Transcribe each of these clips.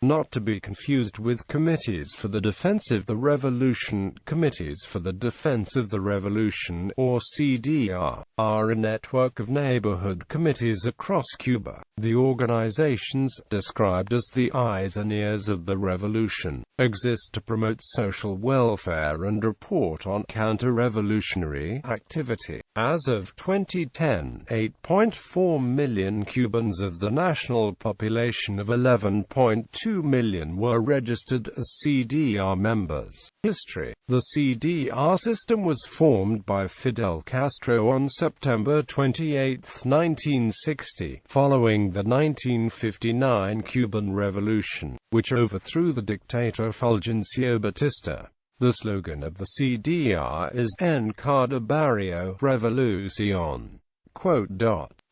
not to be confused with Committees for the Defense of the Revolution. Committees for the Defense of the Revolution, or CDR, are a network of neighborhood committees across Cuba. The organizations, described as the eyes and ears of the revolution, exist to promote social welfare and report on counter-revolutionary activity. As of 2010, 8.4 million Cubans of the national population of 11.2 million were registered as CDR members. History. The CDR system was formed by Fidel Castro on September 28, 1960, following the 1959 Cuban Revolution, which overthrew the dictator Fulgencio Batista. The slogan of the CDR is En cada barrio revolución.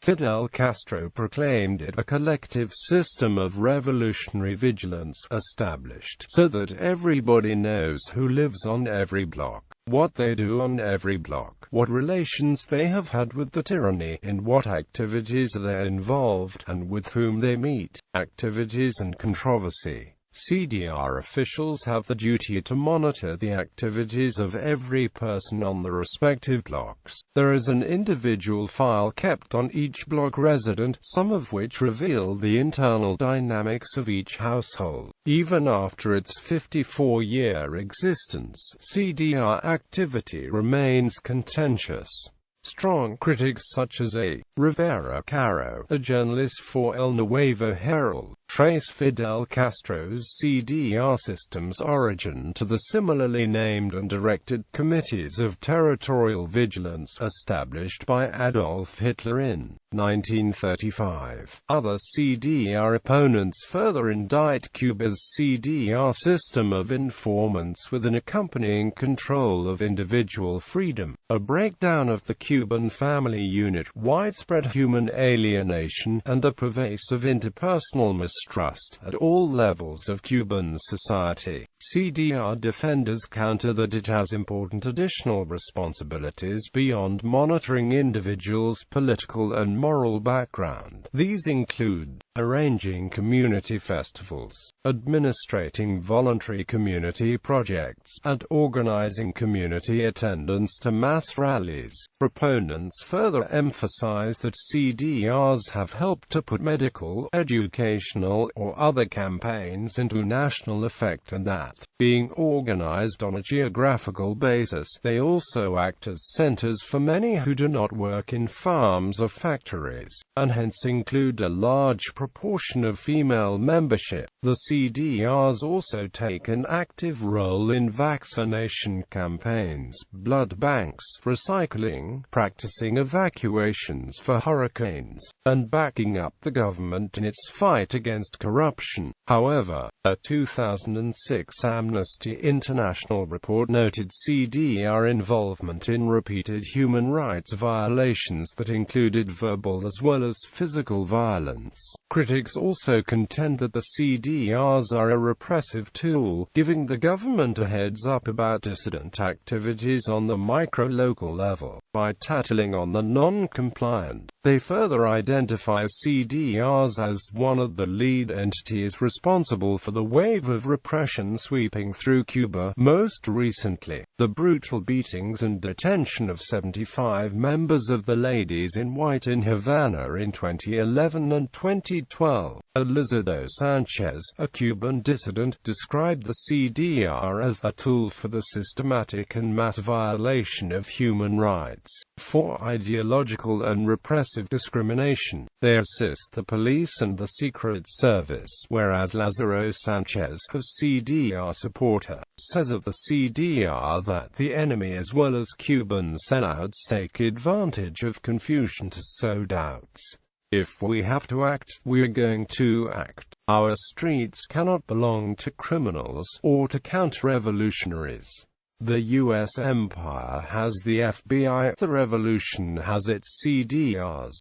Fidel Castro proclaimed it a collective system of revolutionary vigilance, established so that everybody knows who lives on every block, what they do on every block, what relations they have had with the tyranny, in what activities they're involved, and with whom they meet. Activities and controversy. CDR officials have the duty to monitor the activities of every person on the respective blocks. There is an individual file kept on each block resident, some of which reveal the internal dynamics of each household. Even after its 54-year existence, CDR activity remains contentious. Strong critics such as A. Rivera Caro, a journalist for El Nuevo Herald, trace Fidel Castro's CDR system's origin to the similarly named and directed Committees of Territorial Vigilance established by Adolf Hitler in 1935. Other CDR opponents further indict Cuba's CDR system of informants with an accompanying control of individual freedom, a breakdown of the Cuban family unit, widespread human alienation, and a pervasive interpersonal mistrust at all levels of Cuban society. CDR defenders counter that it has important additional responsibilities beyond monitoring individuals' political and moral background. These include arranging community festivals, administrating voluntary community projects, and organizing community attendance to mass rallies. Proponents further emphasize that CDRs have helped to put medical, educational, or other campaigns into national effect, and that, being organized on a geographical basis, they also act as centers for many who do not work in farms or factories, and hence include a large proportion of female membership. The CDRs also take an active role in vaccination campaigns, blood banks, recycling, practicing evacuations for hurricanes, and backing up the government in its fight against corruption. However, a 2006 Amnesty International report noted CDR involvement in repeated human rights violations that included verbal as well as physical violence. Critics also contend that the CDRs are a repressive tool, giving the government a heads-up about dissident activities on the micro-local level. By tattling on the non-compliant, they further identify CDRs as one of the lead entities responsible for the wave of repression sweeping through Cuba. Most recently, the brutal beatings and detention of 75 members of the Ladies in White in Havana in 2011 and 2012. Elizardo Sanchez, a Cuban dissident, described the CDR as a tool for the systematic and mass violation of human rights. For ideological and repressive discrimination, they assist the police and the Secret Service, whereas Lázaro Sanchez, a CDR supporter, says of the CDR that the enemy as well as Cuban sellouts take advantage of confusion to sow doubts. If we have to act, we're going to act. Our streets cannot belong to criminals or to counter-revolutionaries. The U.S. empire has the FBI, the revolution has its CDRs.